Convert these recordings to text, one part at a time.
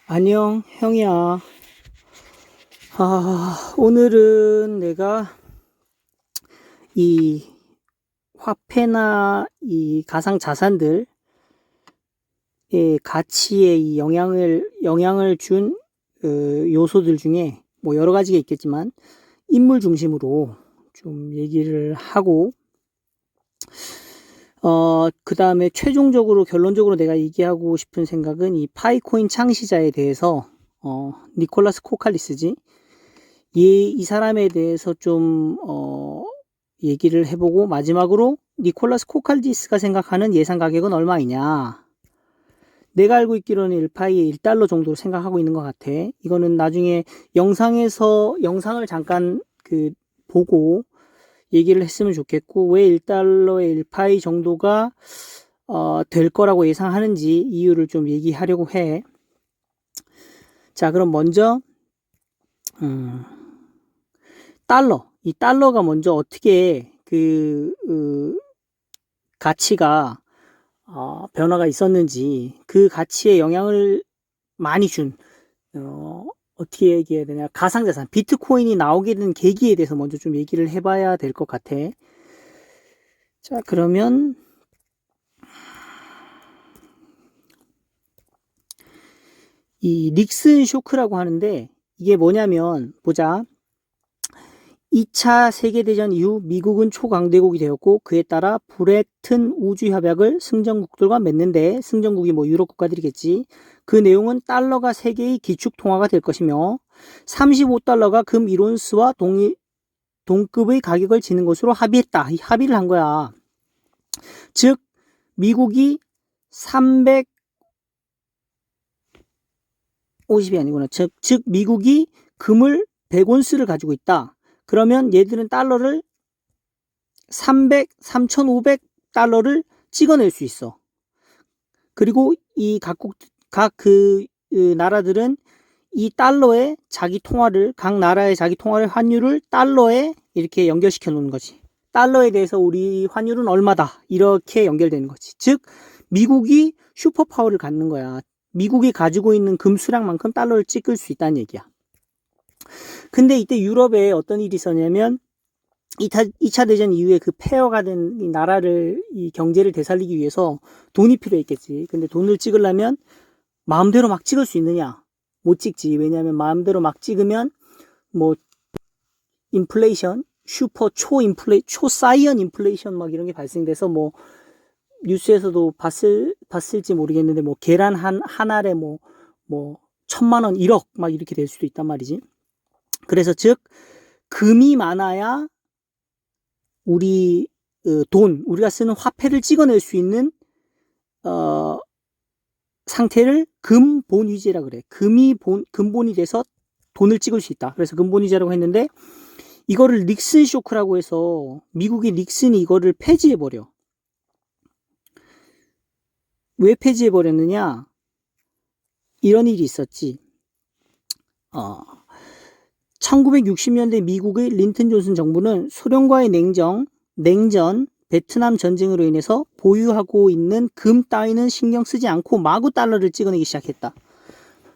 안녕, 형이야. 오늘은 내가 이 화폐나 이 가상 자산들의 가치에 이 영향을 준 요소들 중에 뭐 여러 가지가 있겠지만 인물 중심으로 좀 얘기를 하고, 그 다음에 최종적으로 결론적으로 내가 얘기하고 싶은 생각은 이 파이코인 창시자에 대해서, 니콜라스 코칼리스지. 이 사람에 대해서 좀, 얘기를 해보고, 마지막으로 니콜라스 코칼리스가 생각하는 예상 가격은 얼마이냐. 내가 알고 있기로는 1파이에 1달러 정도로 생각하고 있는 것 같아. 이거는 나중에 영상을 잠깐 보고 얘기를 했으면 좋겠고, 왜 1달러에 1파이 정도가 될 거라고 예상하는지 이유를 좀 얘기하려고 해. 자, 그럼 먼저 이 달러가 먼저 어떻게 가치가 변화가 있었는지, 그 가치에 영향을 많이 준 어떻게 얘기해야 되냐, 가상자산 비트코인이 나오게 된 계기에 대해서 먼저 좀 얘기를 해봐야 될 것 같아. 자, 그러면 이 닉슨 쇼크라고 하는데, 이게 뭐냐면, 보자. 2차 세계대전 이후 미국은 초강대국이 되었고, 그에 따라 브레튼 우주협약을 승전국들과 맺는데, 승전국이 뭐 유럽 국가들이겠지. 그 내용은 달러가 세계의 기축통화가 될 것이며 35달러가 금 1온스와 동급의 가격을 지는 것으로 합의했다. 합의를 한 거야. 즉 미국이 350이 아니구나. 즉 미국이 금을 100온스를 가지고 있다. 그러면 얘들은 달러를 3,500달러를 찍어낼 수 있어. 그리고 이 각 나라들은 이 달러에 각 나라의 자기 통화를 환율을 달러에 이렇게 연결시켜 놓는 거지. 달러에 대해서 우리 환율은 얼마다, 이렇게 연결되는 거지. 즉 미국이 슈퍼파워를 갖는 거야. 미국이 가지고 있는 금 수량만큼 달러를 찍을 수 있다는 얘기야. 근데 이때 유럽에 어떤 일이 있었냐면, 2차 대전 이후에 그 폐허가 된 이 나라를, 이 경제를 되살리기 위해서 돈이 필요했겠지. 근데 돈을 찍으려면 마음대로 막 찍을 수 있느냐? 못 찍지. 왜냐하면 마음대로 막 찍으면 뭐 인플레이션, 초사이언 인플레이션 막 이런 게 발생돼서, 뭐 뉴스에서도 봤을지 모르겠는데, 뭐 계란 한 알에 뭐 1,000만 원, 1억 막 이렇게 될 수도 있단 말이지. 그래서 즉 금이 많아야 우리가 쓰는 화폐를 찍어낼 수 있는 상태를 금본위제라 그래. 근본이 돼서 돈을 찍을 수 있다. 그래서 근본위제라고 했는데, 이거를 닉슨 쇼크라고 해서 미국의 닉슨이 이거를 폐지해버려. 왜 폐지해버렸느냐? 이런 일이 있었지. 1960년대 미국의 린튼 존슨 정부는 소련과의 냉전, 베트남 전쟁으로 인해서 보유하고 있는 금 따위는 신경 쓰지 않고 마구 달러를 찍어내기 시작했다.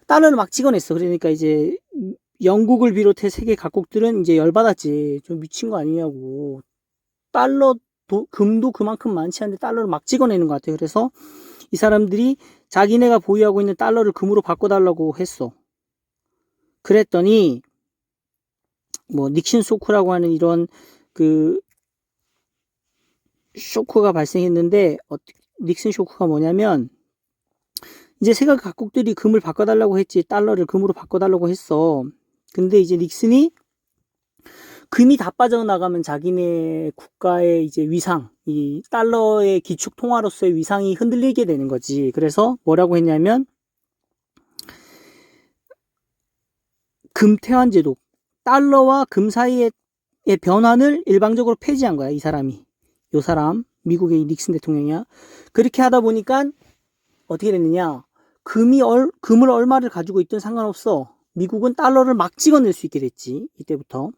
달러를 막 찍어냈어. 그러니까 이제 영국을 비롯해 세계 각국들은 이제 열받았지. 좀 미친 거 아니냐고. 금도 그만큼 많지 않은데 달러를 막 찍어내는 것 같아. 그래서 이 사람들이 자기네가 보유하고 있는 달러를 금으로 바꿔달라고 했어. 그랬더니 뭐 닉슨 쇼크라고 하는 이런 쇼크가 발생했는데, 닉슨 쇼크가 뭐냐면, 이제 세계 각국들이 금을 바꿔달라고 했지. 달러를 금으로 바꿔달라고 했어. 근데 이제 닉슨이 금이 다 빠져나가면 자기네 국가의 이제 위상, 이 달러의 기축 통화로서의 위상이 흔들리게 되는 거지. 그래서 뭐라고 했냐면, 금태환 제도, 달러와 금 사이의 변환을 일방적으로 폐지한 거야, 이 사람이. 요 사람, 미국의 닉슨 대통령이야. 그렇게 하다 보니까 어떻게 됐느냐? 금을 얼마를 가지고 있든 상관없어. 미국은 달러를 막 찍어낼 수 있게 됐지, 이때부터.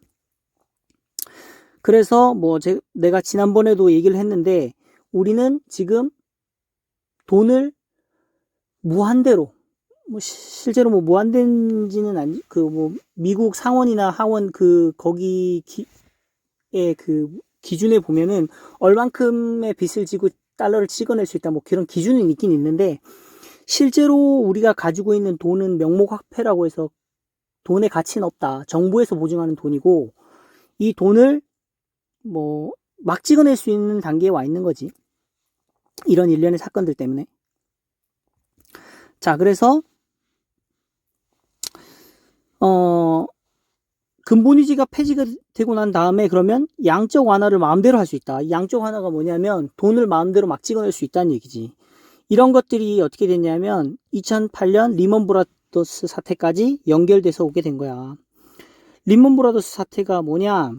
그래서 뭐 내가 지난번에도 얘기를 했는데, 우리는 지금 돈을 무한대로 뭐 실제로 뭐 무한된지는 아니 그 뭐 미국 상원이나 하원 거기 그 기준에 보면은 얼만큼의 빚을 지고 달러를 찍어낼 수 있다 뭐 그런 기준은 있긴 있는데 실제로 우리가 가지고 있는 돈은 명목화폐라고 해서 돈의 가치는 없다. 정부에서 보증하는 돈이고 이 돈을 뭐 막 찍어낼 수 있는 단계에 와 있는 거지. 이런 일련의 사건들 때문에. 자, 그래서 근본위기가 폐지가 되고 난 다음에 그러면 양적 완화를 마음대로 할 수 있다. 이 양적 완화가 뭐냐면 돈을 마음대로 막 찍어낼 수 있다는 얘기지. 이런 것들이 어떻게 됐냐면 2008년 리먼 브라더스 사태까지 연결돼서 오게 된 거야. 리먼 브라더스 사태가 뭐냐?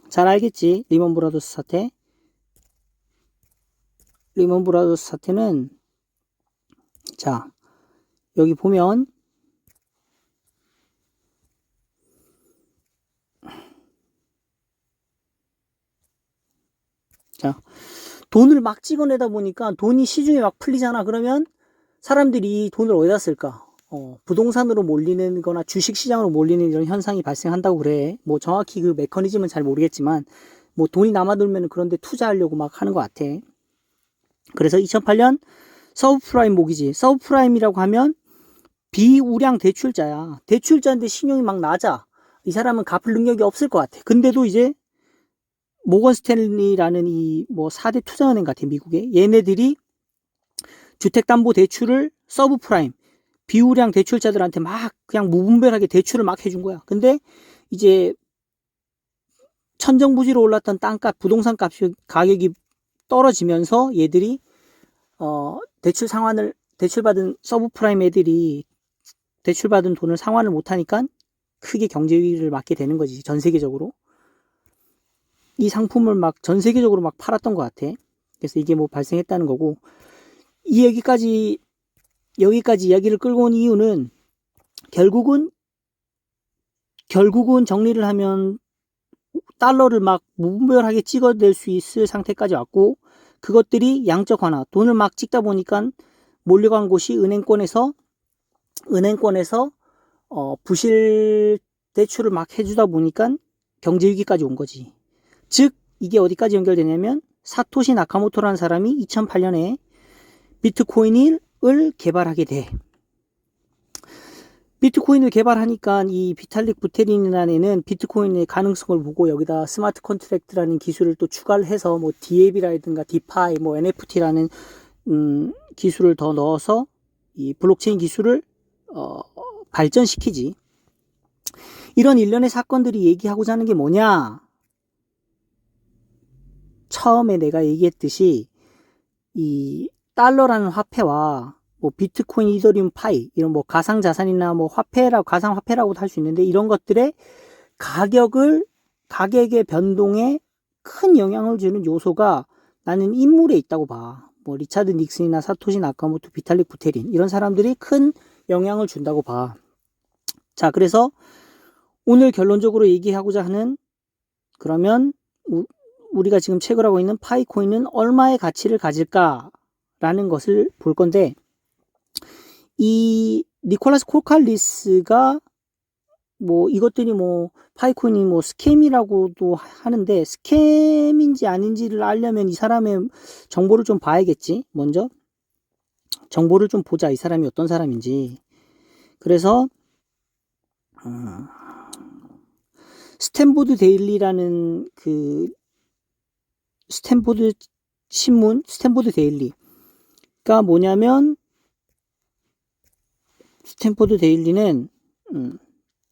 잘 알겠지? 리먼 브라더스 사태. 리먼 브라더스 사태는 자, 여기 보면 자, 돈을 막 찍어내다 보니까 돈이 시중에 막 풀리잖아. 그러면 사람들이 돈을 어디다 쓸까? 부동산으로 몰리는 거나 주식시장으로 몰리는 이런 현상이 발생한다고 그래. 뭐 정확히 그 메커니즘은 잘 모르겠지만 뭐 돈이 남아돌면 그런데 투자하려고 막 하는 것 같아. 그래서 2008년 서브프라임 모기지. 서브프라임이라고 하면 비우량 대출자야. 대출자인데 신용이 막 낮아. 이 사람은 갚을 능력이 없을 것 같아. 근데도 이제 모건 스탠리라는 이 뭐 4대 투자은행 같아, 미국에. 얘네들이 주택담보대출을 서브프라임, 비우량 대출자들한테 막 그냥 무분별하게 대출을 막 해준 거야. 근데 이제 천정부지로 올랐던 땅값, 부동산 가격이 떨어지면서 얘들이 대출받은 서브프라임 애들이 대출받은 돈을 상환을 못하니까 크게 경제 위기를 맞게 되는 거지. 전 세계적으로. 이 상품을 막 전 세계적으로 막 팔았던 것 같아. 그래서 이게 뭐 발생했다는 거고. 이 여기까지 이야기를 끌고 온 이유는 결국은 정리를 하면 달러를 막 무분별하게 찍어낼 수 있을 상태까지 왔고 그것들이 양적 완화, 돈을 막 찍다 보니까 몰려간 곳이 은행권에서 부실 대출을 막 해주다 보니까 경제 위기까지 온 거지. 즉 이게 어디까지 연결되냐면 사토시 나카모토라는 사람이 2008년에 비트코인을 개발하게 돼. 비트코인을 개발하니까 이 비탈릭 부테린이라는 애는 비트코인의 가능성을 보고 여기다 스마트 컨트랙트라는 기술을 또 추가를 해서 뭐 DAB라든가 디파이, 뭐 NFT라는 기술을 더 넣어서 이 블록체인 기술을 발전시키지. 이런 일련의 사건들이 얘기하고자 하는 게 뭐냐? 처음에 내가 얘기했듯이 이 달러라는 화폐와 뭐 비트코인, 이더리움, 파이 이런 뭐 가상 자산이나 뭐 가상 화폐라고도 할 수 있는데 이런 것들의 가격의 변동에 큰 영향을 주는 요소가 나는 인물에 있다고 봐. 뭐 리차드 닉슨이나 사토시 나카모토, 비탈릭 부테린 이런 사람들이 큰 영향을 준다고 봐. 자, 그래서 오늘 결론적으로 얘기하고자 하는 그러면 우리가 지금 채굴하고 있는 파이코인은 얼마의 가치를 가질까라는 것을 볼 건데 이 니콜라스 코칼리스가 뭐 이것들이 뭐 파이코인이 뭐 스캠이라고도 하는데 스캠인지 아닌지를 알려면 이 사람의 정보를 좀 봐야겠지. 먼저 정보를 좀 보자. 이 사람이 어떤 사람인지. 그래서 스탠포드 데일리라는 그 스탠포드 신문, 스탠포드 데일리가 뭐냐면 스탠포드 데일리는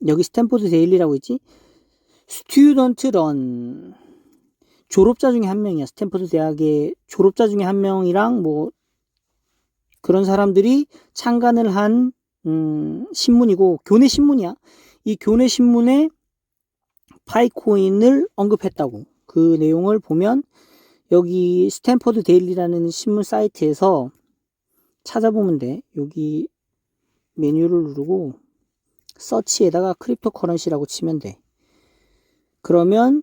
여기 스탠포드 데일리라고 있지. 스튜던트 런 졸업자 중에 한 명이야. 스탠포드 대학의 졸업자 중에 한 명이랑 뭐 그런 사람들이 창간을 한 신문이고 교내 신문이야. 이 교내 신문에 파이코인을 언급했다고. 그 내용을 보면 여기 스탠포드 데일리라는 신문 사이트에서 찾아보면 돼. 여기 메뉴를 누르고 서치에다가 크립토 커런시라고 치면 돼. 그러면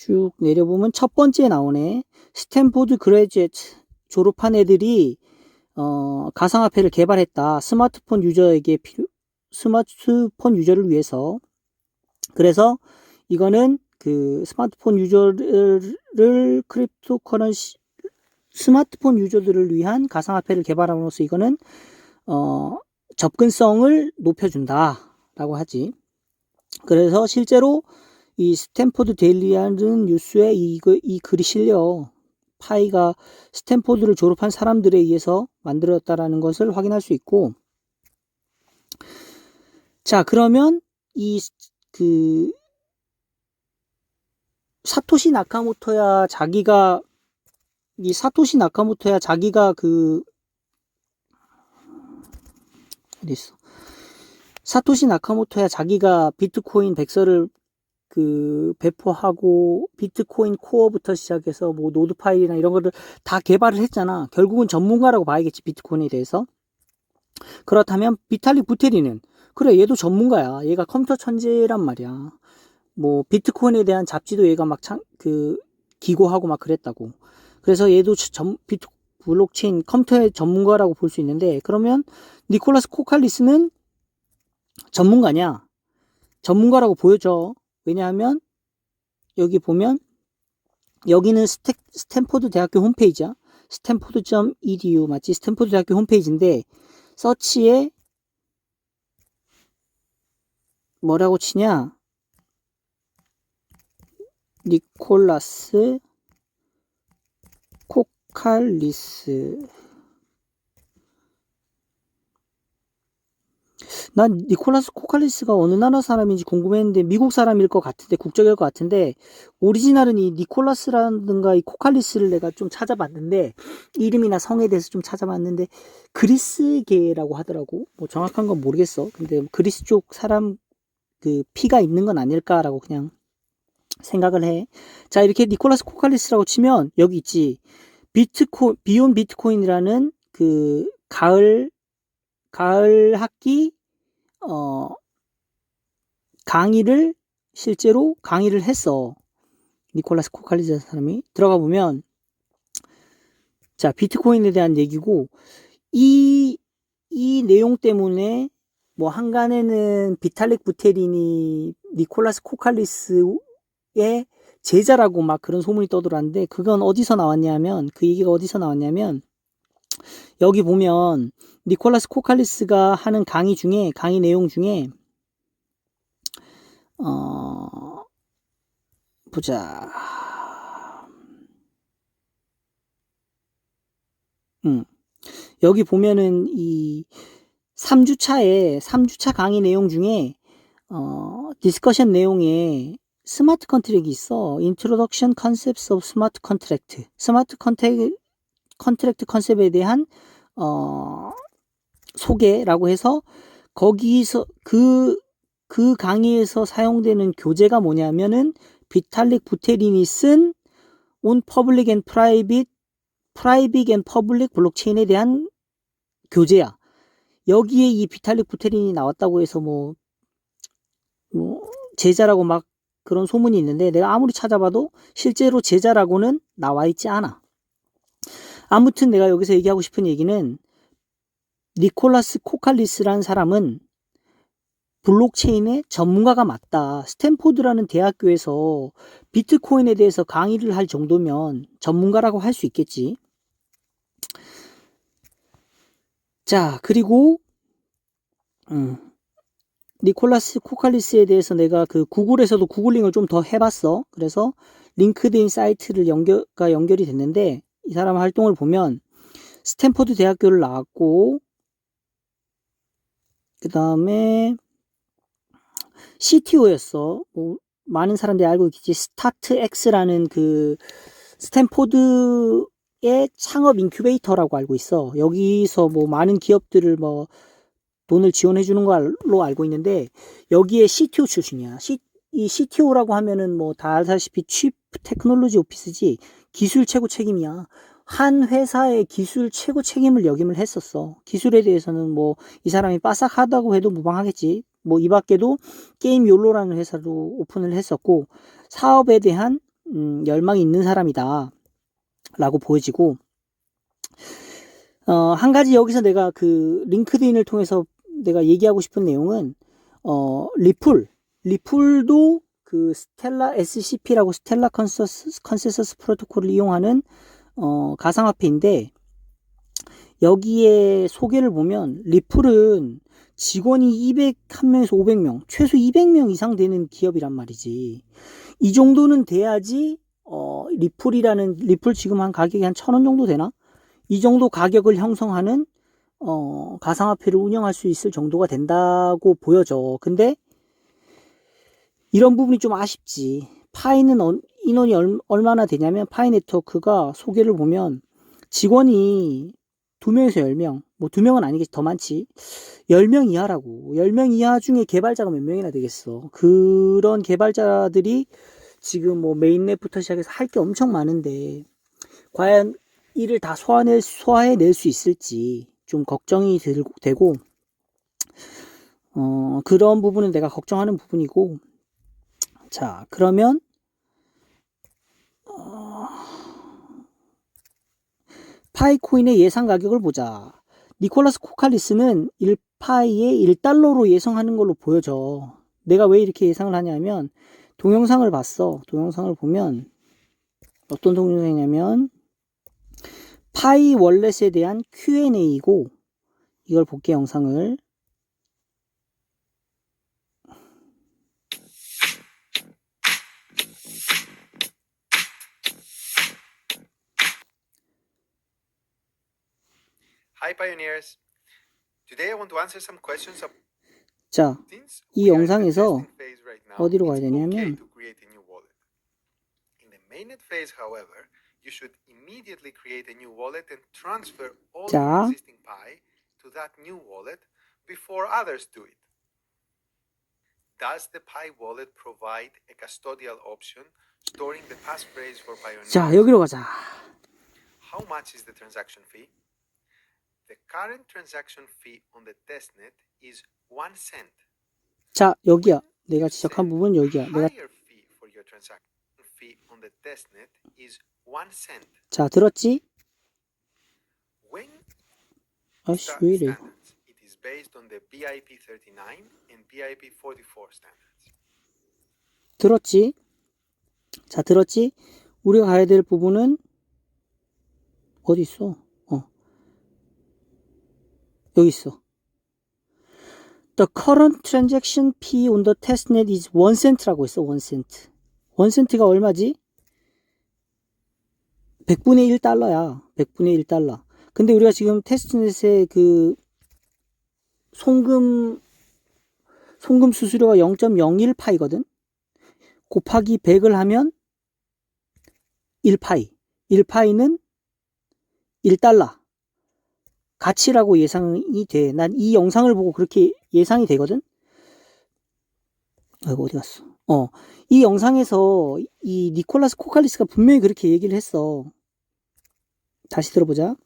쭉 내려보면 첫 번째 나오네. 스탠포드 그레듀에이트 졸업한 애들이 가상화폐를 개발했다. 스마트폰 유저를 위해서. 그래서 이거는 그 스마트폰 유저들을 스마트폰 유저들을 위한 가상화폐를 개발함으로써 이거는 접근성을 높여준다라고 하지. 그래서 실제로 이 스탠포드 데일리라는 뉴스에 이 글이 실려. 파이가 스탠포드를 졸업한 사람들에 의해서 만들어졌다라는 것을 확인할 수 있고, 자, 그러면 사토시 나카모토야 자기가 사토시 나카모토야 자기가 비트코인 백서를 배포하고 비트코인 코어부터 시작해서 뭐 노드 파일이나 이런 거를 다 개발을 했잖아. 결국은 전문가라고 봐야겠지, 비트코인에 대해서. 그렇다면 비탈릭 부테린은 그래, 얘도 전문가야. 얘가 컴퓨터 천재란 말이야. 뭐 비트코인에 대한 잡지도 얘가 막 기고하고 막 그랬다고. 그래서 얘도 블록체인 컴퓨터의 전문가라고 볼 수 있는데, 그러면 니콜라스 코칼리스는 전문가냐? 전문가라고 보여져. 왜냐하면 여기 보면 여기는 스탠포드 대학교 홈페이지야. 스탠포드.edu 맞지? 스탠포드 대학교 홈페이지인데 서치에 뭐라고 치냐? 니콜라스 코칼리스. 난 니콜라스 코칼리스가 어느 나라 사람인지 궁금했는데 미국 사람일 것 같은데, 국적일 것 같은데, 오리지널은 이 니콜라스라든가 이 코칼리스를 내가 좀 찾아봤는데, 이름이나 성에 대해서 좀 찾아봤는데 그리스계라고 하더라고. 뭐 정확한 건 모르겠어. 근데 그리스 쪽 사람 피가 있는 건 아닐까라고 그냥 생각을 해. 자, 이렇게 니콜라스 코칼리스라고 치면 여기 있지. 비욘 비트코인이라는 가을 학기 실제로 강의를 했어. 니콜라스 코칼리스 사람이. 들어가 보면, 자, 비트코인에 대한 얘기고, 이 내용 때문에 뭐 한간에는 비탈릭 부테린이 니콜라스 코칼리스의 제자라고 막 그런 소문이 떠돌았는데, 그건 어디서 나왔냐면, 그 얘기가 어디서 나왔냐면, 여기 보면 니콜라스 코칼리스가 하는 강의 내용 중에 보자. 여기 보면은 이 3주차 강의 내용 중에 디스커션 내용에 스마트 컨트랙이 있어. Introduction Concepts of Smart Contract. 스마트 컨트랙트 컨셉에 대한 소개라고 해서, 거기서 그 강의에서 사용되는 교재가 뭐냐면은 비탈릭 부테린이 쓴 On Public and Private and Public 블록체인에 대한 교재야. 여기에 이 비탈릭 부테린이 나왔다고 해서 뭐 제자라고 막 그런 소문이 있는데, 내가 아무리 찾아봐도 실제로 제자라고는 나와 있지 않아. 아무튼 내가 여기서 얘기하고 싶은 얘기는, 니콜라스 코칼리스라는 사람은 블록체인의 전문가가 맞다. 스탠포드라는 대학교에서 비트코인에 대해서 강의를 할 정도면 전문가라고 할 수 있겠지. 자, 그리고 니콜라스 코칼리스에 대해서 내가 구글에서도 구글링을 좀 더 해봤어. 그래서 링크드인 사이트를 연결이 됐는데, 이 사람 활동을 보면 스탠포드 대학교를 나왔고, 그 다음에 CTO였어. 뭐 많은 사람들이 알고 있겠지. 스타트X라는 스탠포드의 창업 인큐베이터라고 알고 있어. 여기서 뭐 많은 기업들을 뭐 돈을 지원해 주는 걸로 알고 있는데, 여기에 CTO 출신이야. 이 CTO라고 하면은 뭐 다 알다시피 치프 테크놀로지 오피스지, 기술 최고 책임이야. 한 회사의 기술 최고 책임을 역임을 했었어. 기술에 대해서는 뭐 이 사람이 빠삭하다고 해도 무방하겠지. 뭐 이 밖에도 게임 욜로라는 회사도 오픈을 했었고, 사업에 대한 열망이 있는 사람이다 라고 보여지고, 한 가지 여기서 내가 그 링크드인을 통해서 내가 얘기하고 싶은 내용은, 리플도 그 스텔라 SCP라고 스텔라 컨센서스 프로토콜을 이용하는 가상화폐인데, 여기에 소개를 보면 리플은 직원이 201명에서 500명, 최소 200명 이상 되는 기업이란 말이지. 이 정도는 돼야지 리플 지금 한 가격이 한 1,000원 정도 되나? 이 정도 가격을 형성하는 가상화폐를 운영할 수 있을 정도가 된다고 보여져. 근데 이런 부분이 좀 아쉽지. 파이는 인원이 얼마나 되냐면, 파이 네트워크가 소개를 보면 직원이 2명에서 10명, 뭐 2명은 아니겠지, 더 많지. 10명 이하라고. 10명 이하 중에 개발자가 몇 명이나 되겠어. 그런 개발자들이 지금 뭐 메인넷부터 시작해서 할 게 엄청 많은데, 과연 이를 다 소화해낼 수 있을지 좀 걱정이 되고, 그런 부분은 내가 걱정하는 부분이고. 자, 그러면 파이코인의 예상 가격을 보자. 니콜라스 코칼리스는 1파이에 1달러로 예상하는 걸로 보여져. 내가 왜 이렇게 예상을 하냐면, 동영상을 봤어. 동영상을 보면 어떤 동영상이냐면, 파이 월렛에 대한 Q&A이고, 이걸 볼게, 영상을. Hi pioneers. Today I want to answer some questions about 자, 이 영상에서 어디로 가야 되냐면, In the mainnet phase, however, you should immediately create a new wallet and transfer all 자, your existing Pi to that new wallet before others do it. Does the Pi wallet provide a custodial option storing the passphrase for pioneers? 자, 여기로 가자. How much is the transaction fee? The current transaction fee on the testnet is 1 cent. 자, 여기야. 내가 지적한 부분 여기야. 내가 Higher fee for your transaction fee on the testnet is 1 cent. 자, 들었지? When 아씨, 왜 이래? standards, it is based on the BIP39 and BIP44 standards. 들었지? 자, 들었지? 우리가 가야 될 부분은 어디 있어? 여기 있어. The current transaction fee on the testnet is 1 cent라고 했어. 1 cent. 1 cent가 얼마지? 100분의 1달러야. 100분의 1달러. 근데 우리가 지금 테스트넷의 그 송금 수수료가 0.01파이거든. 곱하기 100을 하면 1파이. 1파이는 1달러. 가치라고 예상이 돼. 난 이 영상을 보고 그렇게 예상이 되거든. 아이고, 어디 갔어? 이 영상에서 이 니콜라스 코칼리스가 분명히 그렇게 얘기를 했어. 다시 들어보자.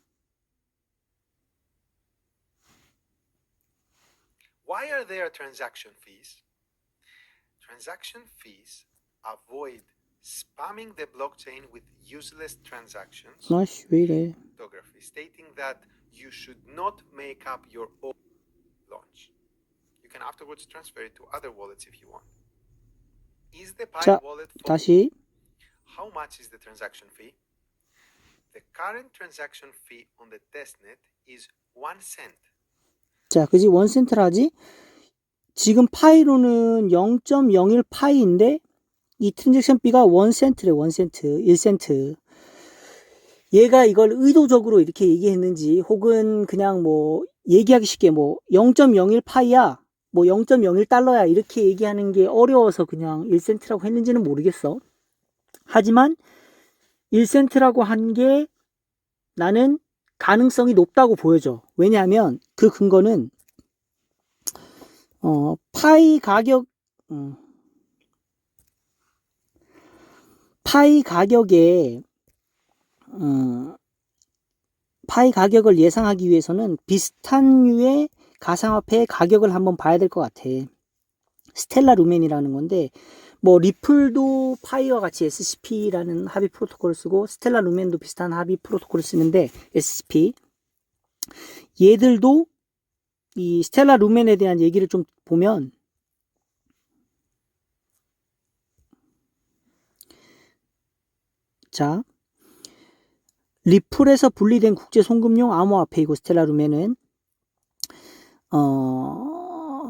Why are there transaction fees? Transaction fees avoid spamming the blockchain with useless transactions. 아씨, 왜 이래? Cryptography, stating that you should not make up your own launch. You can afterwards transfer it to other wallets if you want. Is the Pi 자, wallet full? 다시. How much is the transaction fee? The current transaction fee on the testnet is 1 cent. 자, 그지? 1 센트라 하지? 지금 파이로는 0.01 파이인데 이 트랜잭션 비가 1 센트래. 1 센트, 1 센트. 얘가 이걸 의도적으로 이렇게 얘기했는지, 혹은 그냥 뭐 얘기하기 쉽게 뭐 0.01 파이야, 뭐 0.01 달러야 이렇게 얘기하는 게 어려워서 그냥 1 센트라고 했는지는 모르겠어. 하지만 1 센트라고 한 게 나는 가능성이 높다고 보여져. 왜냐하면 그 근거는 파이 가격에 파이 가격을 예상하기 위해서는 비슷한 류의 가상화폐의 가격을 한번 봐야 될 것 같아. 스텔라 루멘이라는 건데, 뭐 리플도 파이와 같이 SCP라는 합의 프로토콜을 쓰고 스텔라 루멘도 비슷한 합의 프로토콜을 쓰는데 SCP 얘들도 이 스텔라 루멘에 대한 얘기를 좀 보면 자 리플에서 분리된 국제 송금용 암호화폐이고 스텔라 루멘은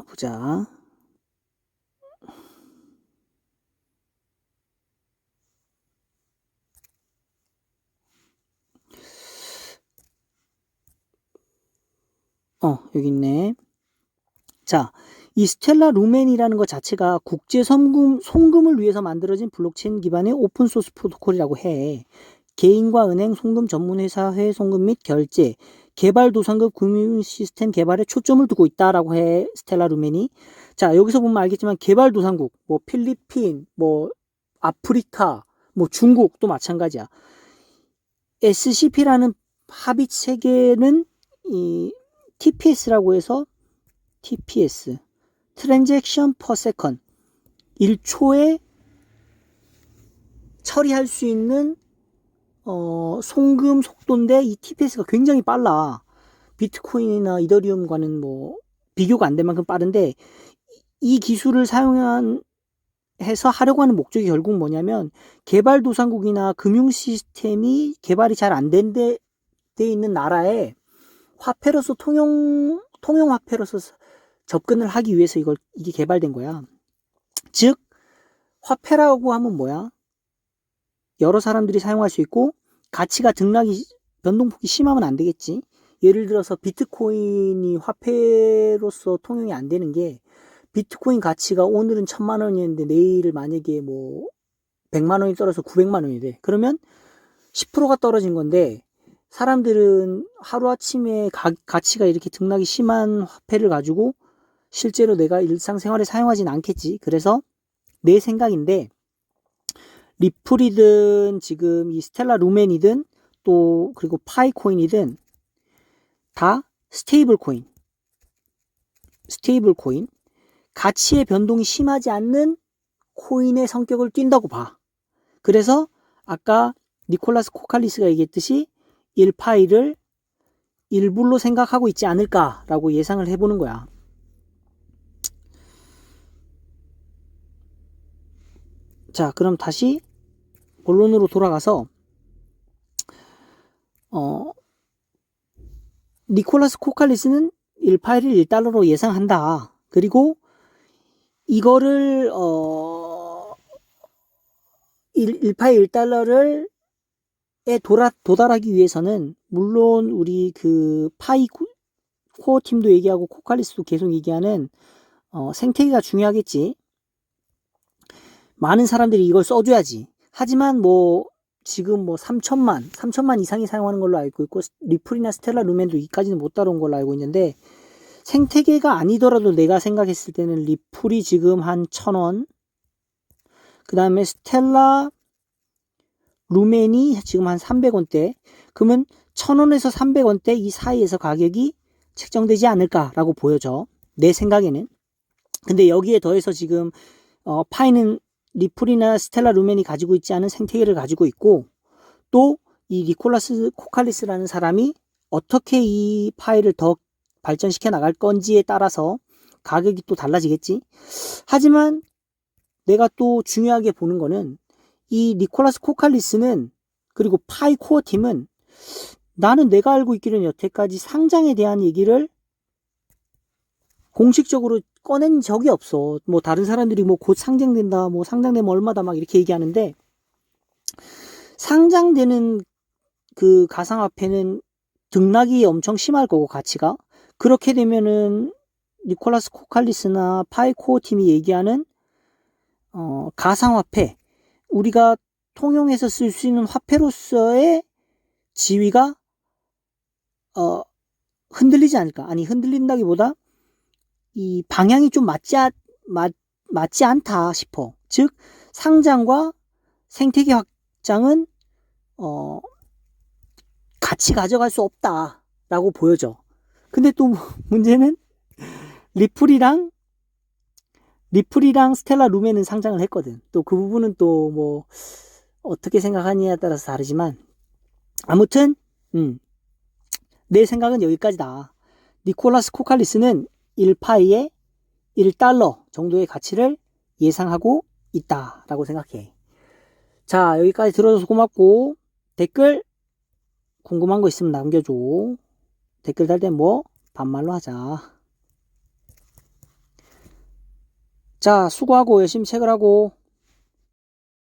보자. 여기 있네. 자, 이 스텔라 루멘이라는 것 자체가 국제 송금을 위해서 만들어진 블록체인 기반의 오픈소스 프로토콜이라고 해. 개인과 은행, 송금 전문 회사, 해외 송금 및 결제, 개발도상국 금융 시스템 개발에 초점을 두고 있다라고 해. 스텔라 루멘이. 자, 여기서 보면 알겠지만 개발도상국, 뭐 필리핀, 뭐 아프리카, 뭐 중국도 마찬가지야. SCP라는 합의 체계는 이 TPS라고 해서 TPS, Transaction per Second, 1초에 처리할 수 있는 송금 속도인데 이 TPS가 굉장히 빨라. 비트코인이나 이더리움과는 뭐 비교가 안 될 만큼 빠른데 이 기술을 해서 하려고 하는 목적이 결국 뭐냐면 개발도상국이나 금융 시스템이 개발이 잘 안 된 데 있는 나라에 화폐로서 통용 화폐로서 접근을 하기 위해서 이게 개발된 거야. 즉 화폐라고 하면 뭐야? 여러 사람들이 사용할 수 있고 가치가 변동폭이 심하면 안 되겠지. 예를 들어서 비트코인이 화폐로서 통용이 안 되는 게 비트코인 가치가 오늘은 1000만 원이었는데 내일 만약에 뭐 100만 원이 떨어져서 900만 원이 돼. 그러면 10%가 떨어진 건데 사람들은 하루아침에 가치가 이렇게 등락이 심한 화폐를 가지고 실제로 내가 일상생활에 사용하진 않겠지. 그래서 내 생각인데 리플이든 지금 이 스텔라 루멘이든 또 그리고 파이코인이든 다 스테이블 코인 가치의 변동이 심하지 않는 코인의 성격을 띈다고 봐. 그래서 아까 니콜라스 코칼리스가 얘기했듯이 1파이를 일불로 생각하고 있지 않을까라고 예상을 해보는 거야. 자, 그럼 다시 본론으로 돌아가서 니콜라스 코칼리스는 1파이를 1달러로 예상한다. 그리고 이거를 1파이 1달러를 도달하기 위해서는 물론 우리 그 파이 코어 팀도 얘기하고 코칼리스도 계속 얘기하는 생태계가 중요하겠지. 많은 사람들이 이걸 써줘야지. 하지만 뭐 지금 뭐 3천만 이상이 사용하는 걸로 알고 있고 리플이나 스텔라 루멘도 이까지는 못 따라온 걸로 알고 있는데 생태계가 아니더라도 내가 생각했을 때는 리플이 지금 한 1000원, 그 다음에 스텔라 루멘이 지금 한 300원대. 그러면 1000원에서 300원대 이 사이에서 가격이 책정되지 않을까라고 보여져. 내 생각에는. 근데 여기에 더해서 지금 파이는 리플이나 스텔라 루멘이 가지고 있지 않은 생태계를 가지고 있고 또 이 니콜라스 코칼리스라는 사람이 어떻게 이 파이를 더 발전시켜 나갈 건지에 따라서 가격이 또 달라지겠지. 하지만 내가 또 중요하게 보는 거는 이 니콜라스 코칼리스는 그리고 파이 코어 팀은 나는 내가 알고 있기로는 여태까지 상장에 대한 얘기를 공식적으로 꺼낸 적이 없어. 뭐 다른 사람들이 뭐 곧 상장된다, 뭐 상장되면 얼마다 막 이렇게 얘기하는데 상장되는 그 가상화폐는 등락이 엄청 심할 거고 가치가 그렇게 되면은 니콜라스 코칼리스나 파이코어 팀이 얘기하는 가상화폐 우리가 통용해서 쓸 수 있는 화폐로서의 지위가 흔들리지 않을까? 아니 흔들린다기보다 이 방향이 좀 맞지 않다 싶어. 즉 상장과 생태계 확장은 같이 가져갈 수 없다라고 보여져. 근데 또 문제는 리플이랑 리플이랑 스텔라 룸에는 상장을 했거든. 또 그 부분은 또 뭐 어떻게 생각하느냐에 따라서 다르지만 아무튼 내 생각은 여기까지다. 니콜라스 코칼리스는 1파이에 1달러 정도의 가치를 예상하고 있다라고 생각해. 자, 여기까지 들어줘서 고맙고 댓글 궁금한 거 있으면 남겨줘. 댓글 달 땐 뭐 반말로 하자. 자, 수고하고 열심히 책을 하고